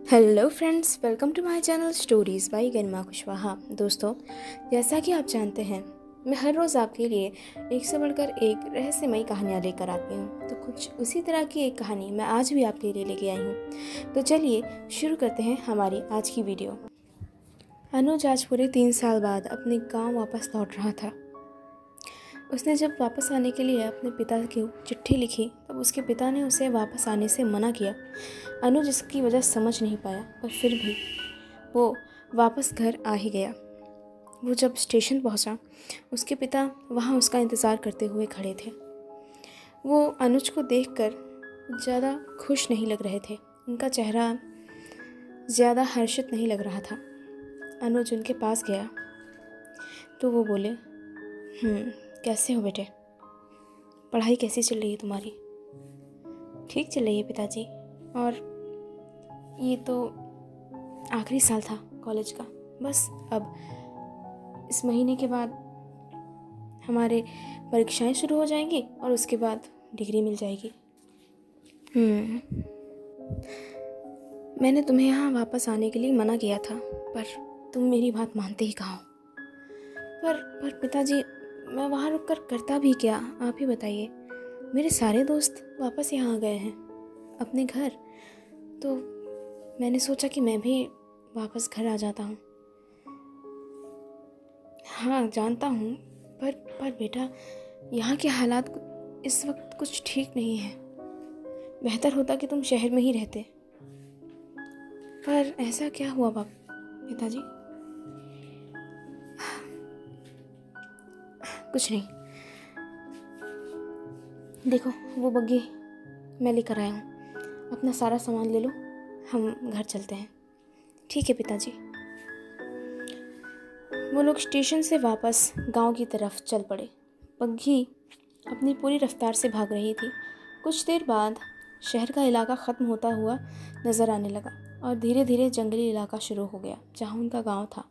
Hello friends, welcome to my channel stories by Garima Kushwaha. दोस्तों, जैसा कि आप जानते हैं, मैं हर रोज़ आपके लिए एक से बढ़कर एक रहस्यमयी कहानियाँ लेकर आती हूँ। तो कुछ उसी तरह की एक कहानी मैं आज भी आपके लिए लेके आई हूँ। तो चलिए शुरू करते हैं हमारी आज की वीडियो। अनुज आज पूरे 3 साल बाद अपने गाँव वापस लौट रहा था। उसने जब वापस आने के लिए अपने पिता की चिट्ठी लिखी, तब उसके पिता ने उसे वापस आने से मना किया। अनुज इसकी वजह समझ नहीं पाया, पर फिर भी वो वापस घर आ ही गया। वो जब स्टेशन पहुंचा, उसके पिता वहां उसका इंतज़ार करते हुए खड़े थे। वो अनुज को देखकर ज़्यादा खुश नहीं लग रहे थे। उनका चेहरा ज़्यादा हर्षित नहीं लग रहा था। अनुज उनके पास गया तो वो बोले, कैसे हो बेटे? पढ़ाई कैसी चल रही है तुम्हारी? ठीक चल रही है पिताजी, और ये तो आखिरी साल था कॉलेज का। बस अब इस महीने के बाद हमारे परीक्षाएं शुरू हो जाएंगी और उसके बाद डिग्री मिल जाएगी। मैंने तुम्हें यहाँ वापस आने के लिए मना किया था, पर तुम मेरी बात मानते ही कहाँ हो। पर पिताजी, मैं वहाँ रुककर करता भी क्या, आप ही बताइए। मेरे सारे दोस्त वापस यहाँ आ गए हैं अपने घर, तो मैंने सोचा कि मैं भी वापस घर आ जाता हूँ। हाँ, जानता हूँ, पर बेटा, यहाँ के हालात इस वक्त कुछ ठीक नहीं है। बेहतर होता कि तुम शहर में ही रहते। पर ऐसा क्या हुआ पिताजी? कुछ नहीं। देखो, वो बग्गी मैं लेकर आया हूँ। अपना सारा सामान ले लो, हम घर चलते हैं। ठीक है पिताजी। वो लोग स्टेशन से वापस गांव की तरफ चल पड़े। बग्घी अपनी पूरी रफ्तार से भाग रही थी। कुछ देर बाद शहर का इलाका ख़त्म होता हुआ नज़र आने लगा और धीरे धीरे जंगली इलाका शुरू हो गया जहाँ उनका गांव था।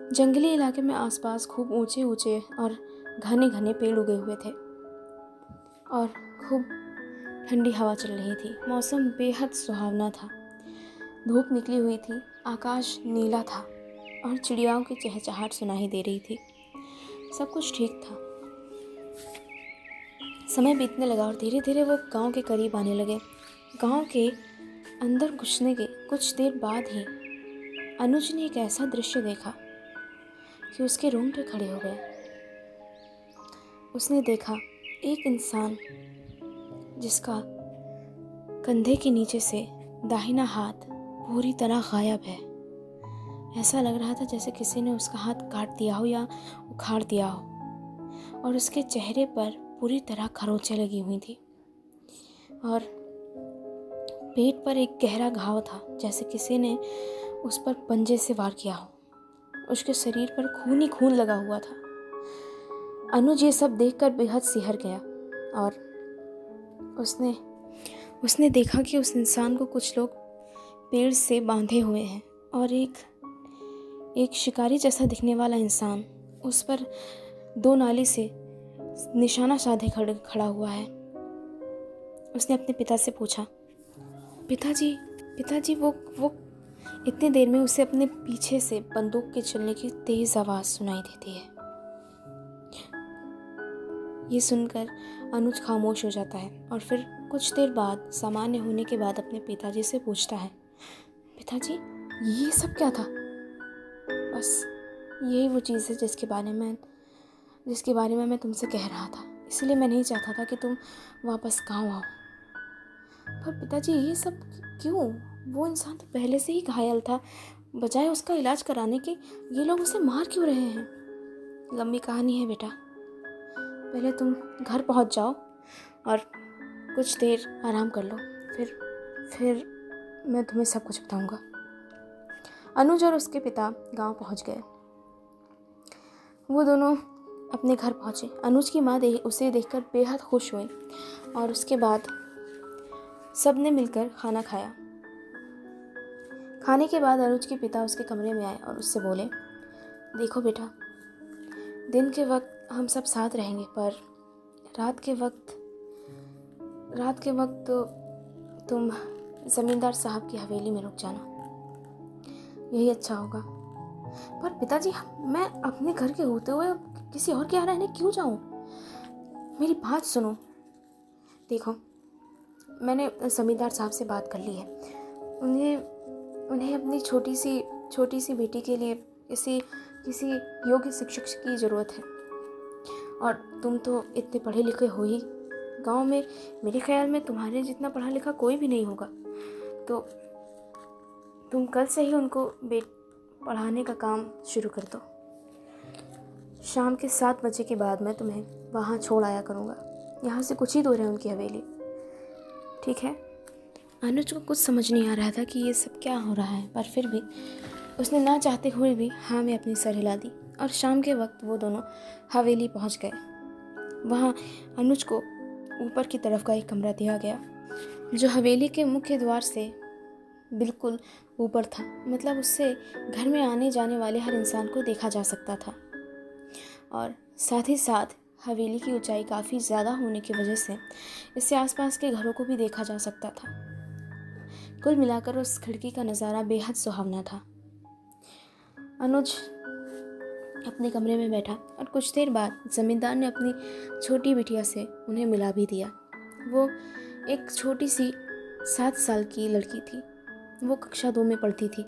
जंगली इलाके में आसपास खूब ऊंचे ऊंचे और घने घने पेड़ उगे हुए थे और खूब ठंडी हवा चल रही थी। मौसम बेहद सुहावना था। धूप निकली हुई थी, आकाश नीला था और चिड़ियाओं की चहचहाट सुनाई दे रही थी। सब कुछ ठीक था। समय बीतने लगा और धीरे धीरे वो गांव के करीब आने लगे। गांव के अंदर घुसने के कुछ देर बाद ही अनुज ने एक ऐसा दृश्य देखा कि उसके रोंगटे खड़े हो गए। उसने देखा एक इंसान जिसका कंधे के नीचे से दाहिना हाथ पूरी तरह गायब है। ऐसा लग रहा था जैसे किसी ने उसका हाथ काट दिया हो या उखाड़ दिया हो, और उसके चेहरे पर पूरी तरह खरोंचें लगी हुई थी और पेट पर एक गहरा घाव था, जैसे किसी ने उस पर पंजे से वार किया हो। उसके शरीर पर खून ही खून लगा हुआ था। अनुज ये सब देखकर बेहद सिहर गया और उसने देखा कि उस इंसान को कुछ लोग पेड़ से बांधे हुए हैं और एक शिकारी जैसा दिखने वाला इंसान उस पर 2 नाली से निशाना साधे खड़ा हुआ है। उसने अपने पिता से पूछा, पिताजी, वो इतनी देर में उसे अपने पीछे से बंदूक के चलने की तेज आवाज़ सुनाई देती है। ये सुनकर अनुज खामोश हो जाता है और फिर कुछ देर बाद सामान्य होने के बाद अपने पिताजी से पूछता है, पिताजी, ये सब क्या था? बस यही वो चीज़ है जिसके बारे में मैं तुमसे कह रहा था। इसलिए मैं नहीं चाहता था कि तुम वापस गाँव आओ। पर पिताजी, ये सब क्यों? वो इंसान तो पहले से ही घायल था। बजाय उसका इलाज कराने के ये लोग उसे मार क्यों रहे हैं? लंबी कहानी है बेटा। पहले तुम घर पहुंच जाओ और कुछ देर आराम कर लो, फिर मैं तुम्हें सब कुछ बताऊंगा। अनुज और उसके पिता गांव पहुंच गए। वो दोनों अपने घर पहुंचे। अनुज की माँ उसे देखकर बेहद खुश हुई और उसके बाद सब ने मिलकर खाना खाया। खाने के बाद अनुज के पिता उसके कमरे में आए और उससे बोले, देखो बेटा, दिन के वक्त हम सब साथ रहेंगे, पर रात के वक्त तो तुम ज़मींदार साहब की हवेली में रुक जाना, यही अच्छा होगा। पर पिताजी, मैं अपने घर के होते हुए किसी और के यहाँ रहने क्यों जाऊँ? मेरी बात सुनो। देखो, मैंने ज़मींदार साहब से बात कर ली है। उन्हें अपनी छोटी सी बेटी के लिए किसी योग्य शिक्षक की ज़रूरत है। और तुम तो इतने पढ़े लिखे हो ही, गांव में मेरे ख्याल में तुम्हारे जितना पढ़ा लिखा कोई भी नहीं होगा। तो तुम कल से ही उनको पढ़ाने का काम शुरू कर दो। शाम के 7 बजे के बाद मैं तुम्हें वहाँ छोड़ आया करूँगा। यहाँ से कुछ ही दूर है उनकी हवेली, ठीक है? अनुज को कुछ समझ नहीं आ रहा था कि ये सब क्या हो रहा है, पर फिर भी उसने ना चाहते हुए भी हाँ में अपनी सर हिला दी। और शाम के वक्त वो दोनों हवेली पहुँच गए। वहाँ अनुज को ऊपर की तरफ का एक कमरा दिया गया, जो हवेली के मुख्य द्वार से बिल्कुल ऊपर था। मतलब उससे घर में आने जाने वाले हर इंसान को देखा जा सकता था। और साथ ही साथ हवेली की ऊंचाई काफ़ी ज़्यादा होने की वजह से इससे आसपास के घरों को भी देखा जा सकता था। कुल मिलाकर उस खिड़की का नज़ारा बेहद सुहावना था। अनुज अपने कमरे में बैठा और कुछ देर बाद ज़मींदार ने अपनी छोटी बिटिया से उन्हें मिला भी दिया। वो एक छोटी सी 7 साल की लड़की थी। वो कक्षा 2 में पढ़ती थी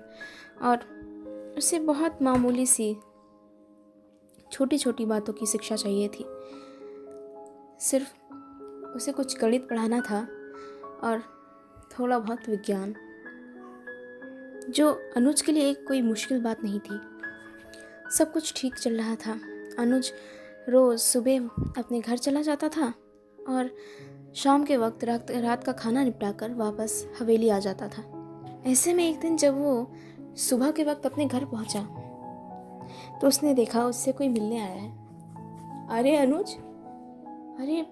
और उसे बहुत मामूली सी छोटी छोटी बातों की शिक्षा चाहिए थी। सिर्फ उसे कुछ गणित पढ़ाना था और थोड़ा बहुत विज्ञान, जो अनुज के लिए कोई मुश्किल बात नहीं थी। सब कुछ ठीक चल रहा था। अनुज रोज़ सुबह अपने घर चला जाता था और शाम के वक्त रात का खाना निपटाकर वापस हवेली आ जाता था। ऐसे में एक दिन जब वो सुबह के वक्त अपने घर पहुंचा तो उसने देखा उससे कोई मिलने आया है। अरे अनुज, अरे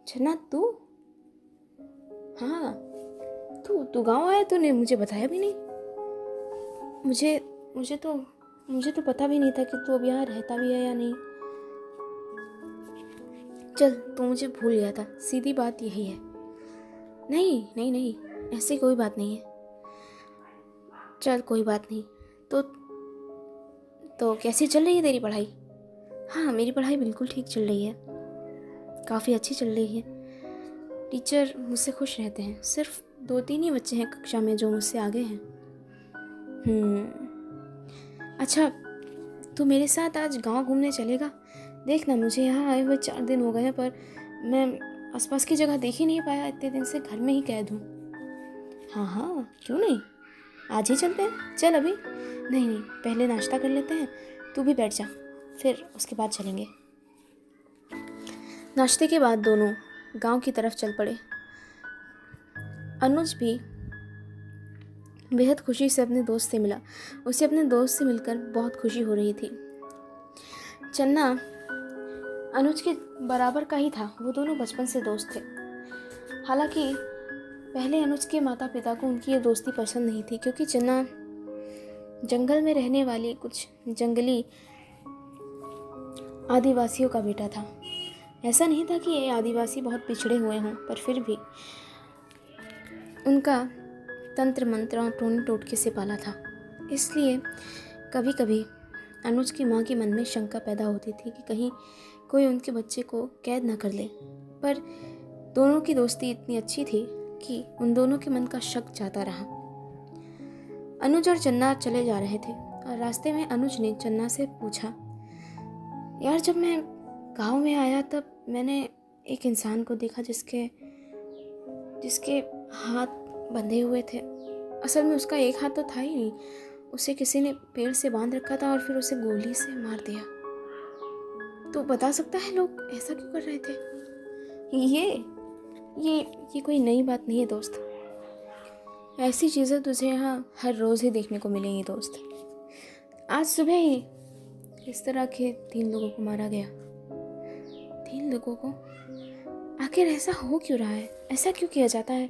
छन्ना, तू? हाँ, तू गांव आया? तूने मुझे बताया भी नहीं। मुझे तो पता भी नहीं था कि तू अब यहाँ रहता भी है या नहीं। चल, तू मुझे भूल गया था, सीधी बात यही है। नहीं नहीं नहीं, ऐसी कोई बात नहीं है। चल कोई बात नहीं। तो कैसी चल रही है तेरी पढ़ाई? हाँ, मेरी पढ़ाई बिल्कुल ठीक चल रही है, काफ़ी अच्छी चल रही है। टीचर मुझसे खुश रहते हैं। सिर्फ 2-3 ही बच्चे हैं कक्षा में जो मुझसे आगे हैं। अच्छा, तू मेरे साथ आज गांव घूमने चलेगा? देख ना, मुझे यहाँ आए हुए 4 दिन हो गए हैं, पर मैं आसपास की जगह देख ही नहीं पाया। इतने दिन से घर में ही कैद हूँ। हाँ, क्यों नहीं, आज ही चलते हैं। चल अभी नहीं, पहले नाश्ता कर लेते हैं। तू भी बैठ जा, फिर उसके बाद चलेंगे। नाश्ते के बाद दोनों गांव की तरफ चल पड़े। अनुज भी बेहद खुशी से अपने दोस्त से मिला। उसे अपने दोस्त से मिलकर बहुत खुशी हो रही थी। चन्ना अनुज के बराबर का ही था। वो दोनों बचपन से दोस्त थे। हालांकि पहले अनुज के माता पिता को उनकी ये दोस्ती पसंद नहीं थी, क्योंकि चन्ना जंगल में रहने वाली कुछ जंगली आदिवासियों का बेटा था। ऐसा नहीं था कि ये आदिवासी बहुत पिछड़े हुए हों, पर फिर भी उनका तंत्र मंत्र और टोन टोटके से पाला था। इसलिए कभी कभी अनुज की माँ के मन में शंका पैदा होती थी कि कहीं कोई उनके बच्चे को कैद न कर ले। पर दोनों की दोस्ती इतनी अच्छी थी कि उन दोनों के मन का शक जाता रहा। अनुज और चन्ना चले जा रहे थे और रास्ते में अनुज ने चन्ना से पूछा, यार, जब मैं गांव में आया तब मैंने एक इंसान को देखा जिसके हाथ बंधे हुए थे। असल में उसका एक हाथ तो था ही नहीं, उसे किसी ने पेड़ से बांध रखा था और फिर उसे गोली से मार दिया। तो बता सकता है लोग ऐसा क्यों कर रहे थे? ये कोई नई बात नहीं है दोस्त। ऐसी चीज़ें तुझे यहाँ हर रोज़ ही देखने को मिलेंगी दोस्त। आज सुबह ही इस तरह के 3 लोगों को मारा गया। 3 लोगों को? आखिर ऐसा हो क्यों रहा है? ऐसा क्यों किया जाता है?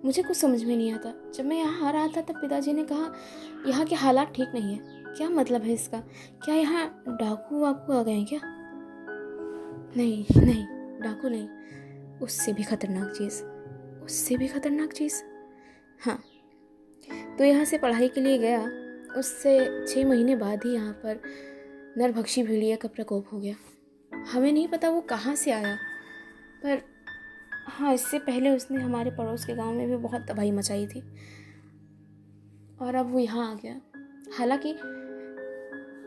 मुझे कुछ समझ में नहीं आता। जब मैं यहाँ आ रहा था तब पिताजी ने कहा यहाँ के हालात ठीक नहीं है। क्या मतलब है इसका? क्या यहाँ डाकू वाकू आ गए हैं क्या? नहीं, डाकू नहीं, उससे भी खतरनाक चीज़। हाँ, तो यहाँ से पढ़ाई के लिए गया। उससे 6 महीने बाद ही यहाँ पर नरभक्षी भेड़िया का प्रकोप हो गया। हमें नहीं पता वो कहाँ से आया, पर हाँ, इससे पहले उसने हमारे पड़ोस के गांव में भी बहुत तबाही मचाई थी और अब वो यहाँ आ गया। हालांकि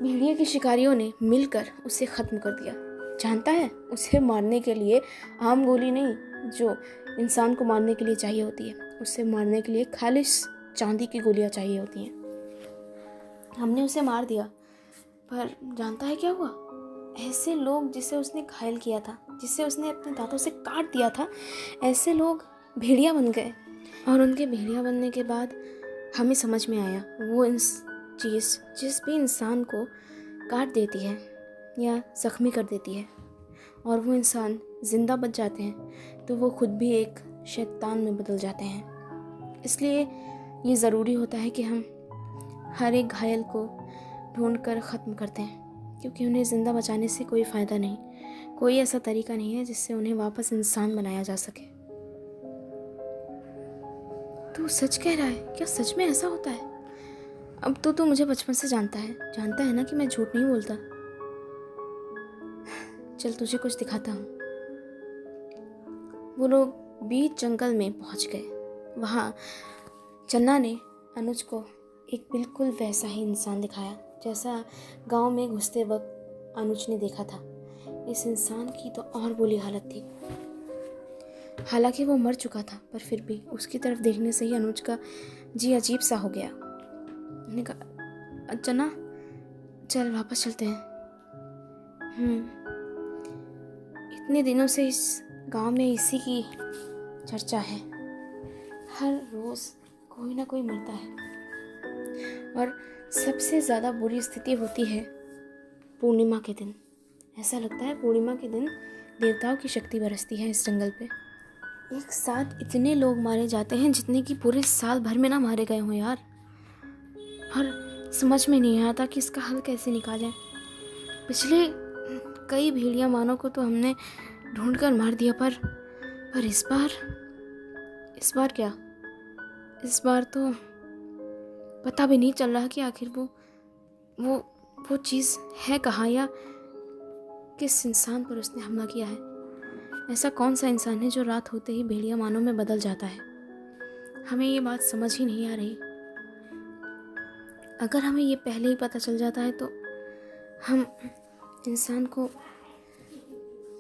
भेड़िया के शिकारियों ने मिलकर उसे ख़त्म कर दिया। जानता है, उसे मारने के लिए आम गोली नहीं जो इंसान को मारने के लिए चाहिए होती है, उसे मारने के लिए खालिश चांदी की गोलियां चाहिए होती हैं। हमने उसे मार दिया, पर जानता है क्या हुआ? ऐसे लोग जिसे उसने घायल किया था, जिसे उसने अपने दांतों से काट दिया था, ऐसे लोग भेड़िया बन गए। और उनके भेड़िया बनने के बाद हमें समझ में आया वो चीज़ जिस भी इंसान को काट देती है या ज़ख्मी कर देती है और वो इंसान ज़िंदा बच जाते हैं, तो वो खुद भी एक शैतान में बदल जाते हैं। इसलिए ये ज़रूरी होता है कि हम हर एक घायल को ढूंढ कर ख़त्म करते हैं, क्योंकि उन्हें ज़िंदा बचाने से कोई फ़ायदा नहीं, कोई ऐसा तरीका नहीं है जिससे उन्हें वापस इंसान बनाया जा सके। तू सच कह रहा है? क्या सच में ऐसा होता है? अब तो तू मुझे बचपन से जानता है ना कि मैं झूठ नहीं बोलता। चल तुझे कुछ दिखाता हूँ। वो लोग बीच जंगल में पहुँच गए। वहाँ चन्ना ने अनुज को एक बिल्कुल वैसा ही इंसान दिखाया जैसा गांव में घुसते वक्त अनुज ने देखा था। इस इंसान की तो और बुरी हालत थी। हालांकि वो मर चुका था, पर फिर भी उसकी तरफ देखने से ही अनुज का जी अजीब सा हो गया। मैंने कहा, चन्ना चल वापस चलते हैं। इतने दिनों से इस गांव में इसी की चर्चा है। हर रोज कोई ना कोई मरता है और सबसे ज़्यादा बुरी स्थिति होती है पूर्णिमा के दिन। ऐसा लगता है पूर्णिमा के दिन देवताओं की शक्ति बरसती है इस जंगल पे। एक साथ इतने लोग मारे जाते हैं जितने कि पूरे साल भर में ना मारे गए हों यार। और समझ में नहीं आता कि इसका हल कैसे निकालें। पिछले कई भेड़िया मानों को तो हमने ढूंढ कर मार दिया, पर इस बार क्या? इस बार तो पता भी नहीं चल रहा कि आखिर वो चीज़ है कहाँ या किस इंसान पर उसने हमला किया है। ऐसा कौन सा इंसान है जो रात होते ही भेड़िया मानों में बदल जाता है? हमें ये बात समझ ही नहीं आ रही। अगर हमें ये पहले ही पता चल जाता है तो हम इंसान को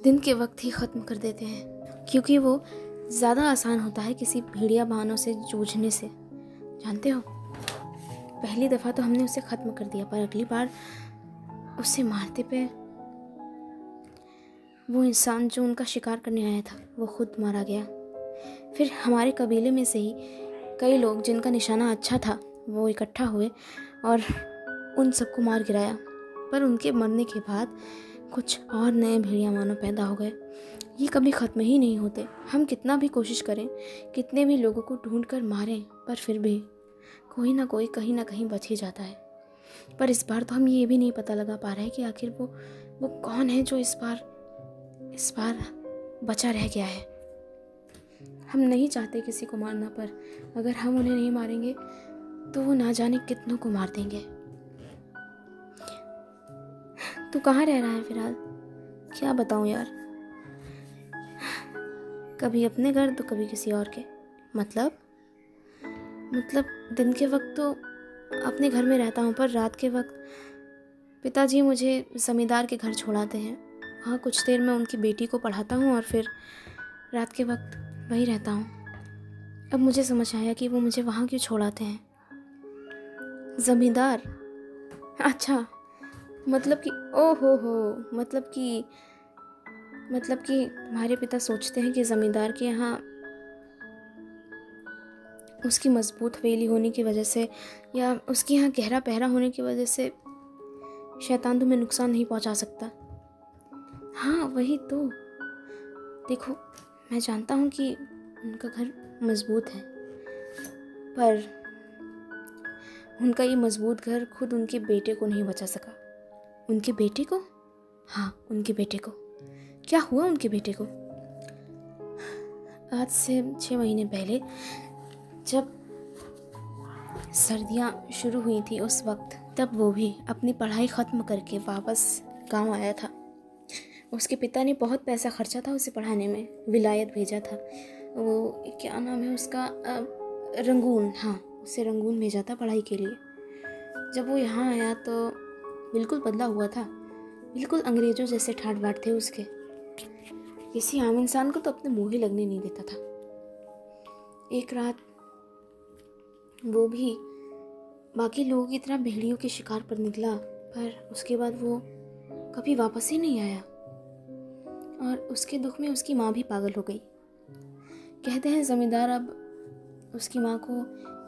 दिन के वक्त ही ख़त्म कर देते हैं, क्योंकि वो ज़्यादा आसान होता है किसी भेड़िया बहानों से जूझने से। जानते हो, पहली दफ़ा तो हमने उसे ख़त्म कर दिया, पर अगली बार उसे मारते पे वो इंसान जो उनका शिकार करने आया था वो खुद मारा गया। फिर हमारे कबीले में से ही कई लोग जिनका निशाना अच्छा था वो इकट्ठा हुए और उन सबको मार गिराया। पर उनके मरने के बाद कुछ और नए भेड़िया मानव पैदा हो गए। ये कभी ख़त्म ही नहीं होते। हम कितना भी कोशिश करें, कितने भी लोगों को ढूंढ कर मारें, पर फिर भी कोई ना कोई कहीं ना कहीं बच ही जाता है। पर इस बार तो हम ये भी नहीं पता लगा पा रहे हैं कि आखिर वो कौन है जो इस बार बचा रह गया है। हम नहीं चाहते किसी को मारना, पर अगर हम उन्हें नहीं मारेंगे तो वो ना जाने कितनों को मार देंगे। तू कहाँ रह रहा है फिलहाल? क्या बताऊँ यार, कभी अपने घर तो कभी किसी और के। मतलब दिन के वक्त तो अपने घर में रहता हूँ, पर रात के वक्त पिताजी मुझे ज़मींदार के घर छोड़ाते हैं। हाँ, कुछ देर में उनकी बेटी को पढ़ाता हूँ और फिर रात के वक्त वहीं रहता हूँ। अब मुझे समझ आया कि वो मुझे वहाँ क्यों छोड़ाते हैं। ज़मींदार? अच्छा, मतलब कि मतलब कि हमारे पिता सोचते हैं कि ज़मींदार के यहाँ उसकी मजबूत हवेली होने की वजह से या उसके यहाँ गहरा पहरा होने की वजह से शैतान तुम्हें नुकसान नहीं पहुँचा सकता। हाँ वही तो। देखो, मैं जानता हूँ कि उनका घर मजबूत है, पर उनका ये मजबूत घर खुद उनके बेटे को नहीं बचा सका। उनके बेटे को? हाँ, उनके बेटे को। क्या हुआ उनके बेटे को? आज से 6 महीने पहले जब सर्दियाँ शुरू हुई थी उस वक्त, तब वो भी अपनी पढ़ाई ख़त्म करके वापस गांव आया था। उसके पिता ने बहुत पैसा खर्चा था उसे पढ़ाने में, विलायत भेजा था। वो क्या नाम है उसका, रंगून, हाँ, उसे रंगून भेजा था पढ़ाई के लिए। जब वो यहाँ आया तो बिल्कुल बदला हुआ था, बिल्कुल अंग्रेज़ों जैसे ठाट बाट थे उसके। किसी आम इंसान को तो अपने मुँह ही लगने नहीं देता था। एक रात वो भी बाकी लोगों की तरह भेड़ियों के शिकार पर निकला, पर उसके बाद वो कभी वापस ही नहीं आया। और उसके दुख में उसकी माँ भी पागल हो गई। कहते हैं ज़मींदार अब उसकी माँ को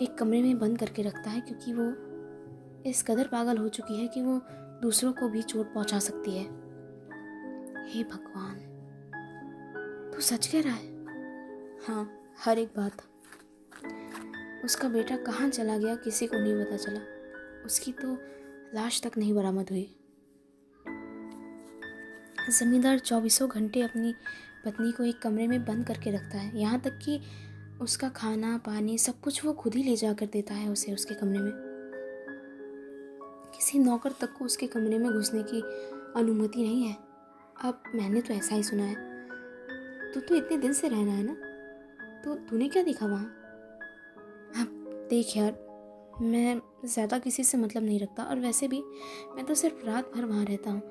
एक कमरे में बंद करके रखता है, क्योंकि वो इस कदर पागल हो चुकी है कि वो दूसरों को भी चोट पहुंचा सकती है। हे भगवान, तू सच कह रहा है? हाँ, हर एक बात। उसका बेटा कहाँ चला गया किसी को नहीं पता चला। उसकी तो लाश तक नहीं बरामद हुई। ज़मींदार 24 घंटे अपनी पत्नी को एक कमरे में बंद करके रखता है, यहाँ तक कि उसका खाना पानी सब कुछ वो खुद ही ले जा कर देता है उसे उसके कमरे में। किसी नौकर तक को उसके कमरे में घुसने की अनुमति नहीं है। अब मैंने तो ऐसा ही सुना है। तू इतने दिन से रहना है ना, तो तूने क्या देखा वहाँ? अब देख यार, मैं ज़्यादा किसी से मतलब नहीं रखता, और वैसे भी मैं तो सिर्फ रात भर वहाँ रहता हूँ,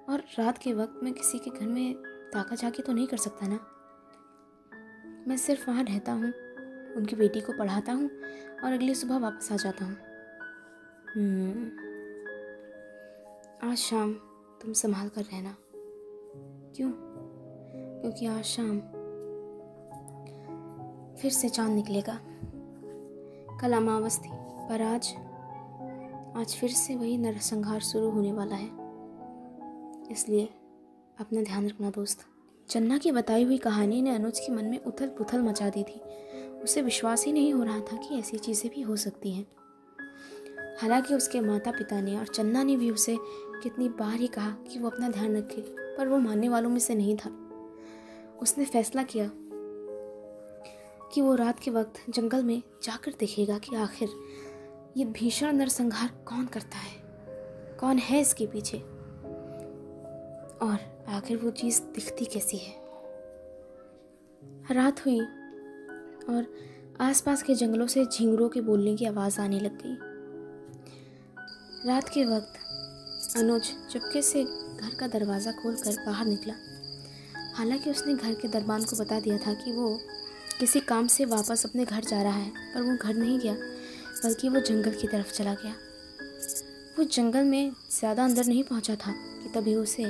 और रात के वक्त मैं किसी के घर में ताका झाकी तो नहीं कर सकता ना। मैं सिर्फ वहाँ रहता हूँ, उनकी बेटी को पढ़ाता हूँ और अगली सुबह वापस आ जाता हूँ। आज शाम तुम संभाल कर रहना। क्यों? क्योंकि आज शाम फिर से चांद निकलेगा। कल अमावस थी, पर आज फिर से वही नरसंहार शुरू होने वाला है। इसलिए अपना ध्यान रखना दोस्त। चन्ना की बताई हुई कहानी ने अनुज के मन में उथल पुथल मचा दी थी। उसे विश्वास ही नहीं हो रहा था कि ऐसी चीज़ें भी हो सकती हैं। हालांकि उसके माता पिता ने और चन्ना ने भी उसे कितनी बार ही कहा कि वो अपना ध्यान रखे, पर वो मानने वालों में से नहीं था। उसने फैसला किया कि वो रात के वक्त जंगल में जाकर देखेगा कि आखिर ये भीषण नरसंहार कौन करता है, कौन है इसके पीछे, और आखिर वो चीज़ दिखती कैसी है। रात हुई और आसपास के जंगलों से झींगुरों के बोलने की आवाज़ आने लग गई। रात के वक्त अनुज चुपके से घर का दरवाज़ा खोलकर बाहर निकला। हालांकि उसने घर के दरबान को बता दिया था कि वो किसी काम से वापस अपने घर जा रहा है, पर वो घर नहीं गया, बल्कि वो जंगल की तरफ चला गया। वो जंगल में ज़्यादा अंदर नहीं पहुंचा था कि तभी उसे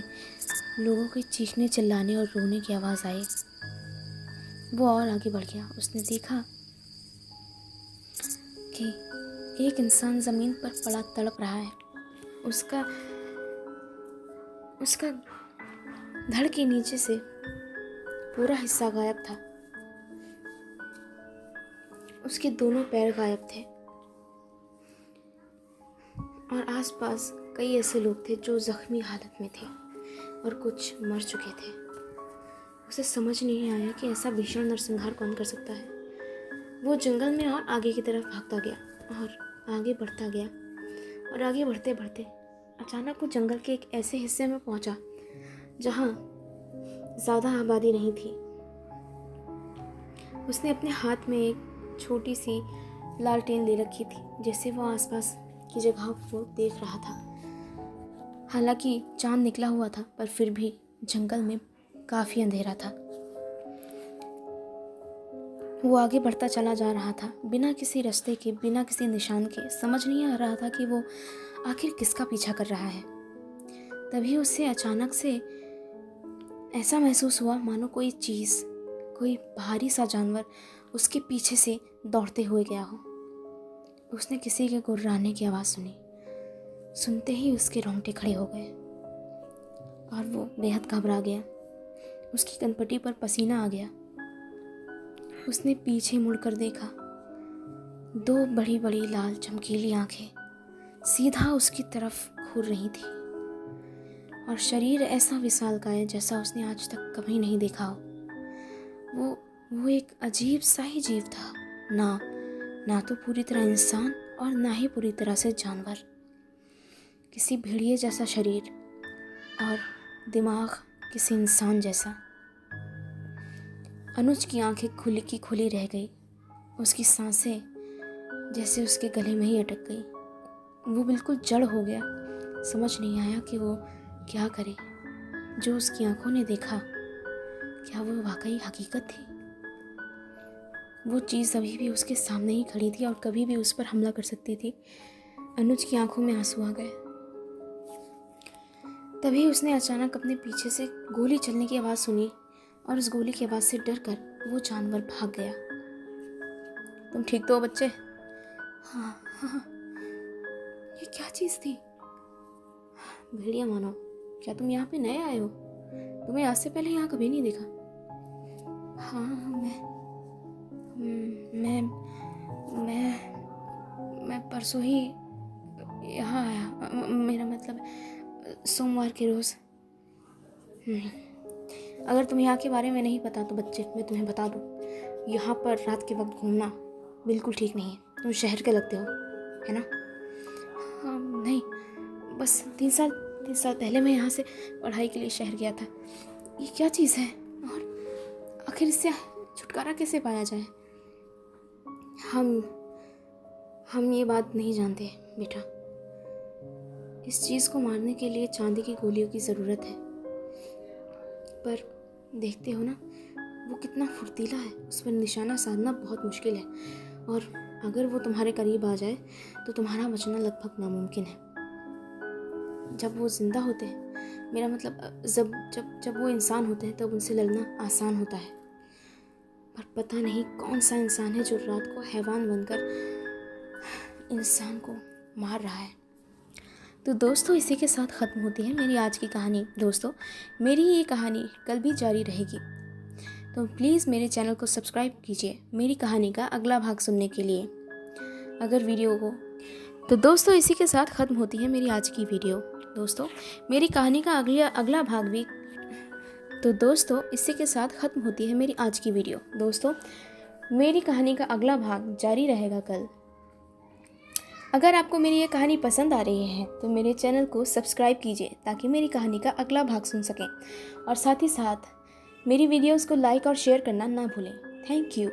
लोगों के चीखने चिल्लाने और रोने की आवाज़ आई। वो और आगे बढ़ गया। उसने देखा कि एक इंसान ज़मीन पर पड़ा तड़प रहा है। उसका धड़ के नीचे से पूरा हिस्सा गायब था। उसके दोनों पैर गायब थे, और आसपास कई ऐसे लोग थे जो जख्मी हालत में थे और कुछ मर चुके थे। उसे समझ नहीं आया कि ऐसा भीषण नरसंहार कौन कर सकता है। वो जंगल में और आगे की तरफ भागता गया और आगे बढ़ता गया, और आगे बढ़ते बढ़ते अचानक वो जंगल के एक ऐसे हिस्से में पहुंचा जहां ज़्यादा आबादी नहीं थी। उसने अपने हाथ में एक छोटी सी लालटेन ले रखी थी, जिससे वो आसपास की जगह को देख रहा था। हालांकि चांद निकला हुआ था, पर फिर भी जंगल में काफ़ी अंधेरा था। वो आगे बढ़ता चला जा रहा था, बिना किसी रास्ते के, बिना किसी निशान के। समझ नहीं आ रहा था कि वो आखिर किसका पीछा कर रहा है। तभी उससे अचानक से ऐसा महसूस हुआ मानो कोई चीज़, कोई भारी सा जानवर उसके पीछे से दौड़ते हुए गया हो। उसने किसी के गुर्राने की आवाज़ सुनी। सुनते ही उसके रोंगटे खड़े हो गए और वो बेहद घबरा गया। उसकी कनपटी पर पसीना आ गया। उसने पीछे मुड़कर देखा। दो बड़ी बड़ी लाल चमकीली आंखें सीधा उसकी तरफ घूर रही थी, और शरीर ऐसा विशालकाय जैसा उसने आज तक कभी नहीं देखा हो। वो एक अजीब सा ही जीव था, ना तो पूरी तरह इंसान और ना ही पूरी तरह से जानवर। किसी भेड़िए जैसा शरीर और दिमाग किसी इंसान जैसा। अनुज की आंखें खुली की खुली रह गई। उसकी सांसें जैसे उसके गले में ही अटक गई। वो बिल्कुल जड़ हो गया। समझ नहीं आया कि वो क्या करे। जो उसकी आंखों ने देखा, क्या वो वाकई हकीकत थी? वो चीज़ अभी भी उसके सामने ही खड़ी थी और कभी भी उस पर हमला कर सकती थी। अनुज की आंखों में आंसू आ गए। तभी उसने अचानक अपने पीछे से गोली चलने की आवाज़ सुनी और उस गोली की आवाज़ से डर कर वो जानवर भाग गया। तुम ठीक तो हो बच्चे? हाँ हाँ। ये क्या चीज़ थी? भेड़िया मानो, क्या तुम यहाँ पे नए आए हो? तुम्हें आज से पहले यहाँ कभी नहीं देखा। हाँ मैं परसों ही यहाँ आया। मेरा मतलब सोमवार के रोज़। अगर तुम्हें यहाँ के बारे में नहीं पता तो बच्चे मैं तुम्हें बता दूँ, यहाँ पर रात के वक्त घूमना बिल्कुल ठीक नहीं है। तुम शहर के लगते हो, है ना? हाँ नहीं, बस 3 साल पहले मैं यहाँ से पढ़ाई के लिए शहर गया था। ये क्या चीज़ है और आखिर इससे छुटकारा कैसे पाया जाए? हम ये बात नहीं जानते बेटा। इस चीज़ को मारने के लिए चांदी की गोलियों की ज़रूरत है। पर देखते हो ना, वो कितना फुर्तीला है। उस पर निशाना साधना बहुत मुश्किल है और अगर वो तुम्हारे करीब आ जाए तो तुम्हारा बचना लगभग नामुमकिन है। जब वो जिंदा होते हैं, मेरा मतलब जब वो इंसान होते हैं, तब उनसे लड़ना आसान होता है। पर पता नहीं कौन सा इंसान है जो रात को हैवान बनकर इंसान को मार रहा है। तो दोस्तों, इसी के साथ ख़त्म होती है मेरी आज की कहानी। दोस्तों, मेरी ये कहानी कल भी जारी रहेगी, तो प्लीज़ मेरे चैनल को सब्सक्राइब कीजिए मेरी कहानी का अगला भाग सुनने के लिए। अगर वीडियो को तो दोस्तों, इसी के साथ ख़त्म होती है मेरी आज की वीडियो। दोस्तों, मेरी कहानी का अगला भाग भी तो दोस्तों, इसी के साथ ख़त्म होती है मेरी आज की वीडियो। दोस्तों, मेरी कहानी का अगला भाग जारी रहेगा कल। अगर आपको मेरी ये कहानी पसंद आ रही है तो मेरे चैनल को सब्सक्राइब कीजिए ताकि मेरी कहानी का अगला भाग सुन सकें, और साथ ही साथ मेरी वीडियोस को लाइक और शेयर करना ना भूलें। Thank you.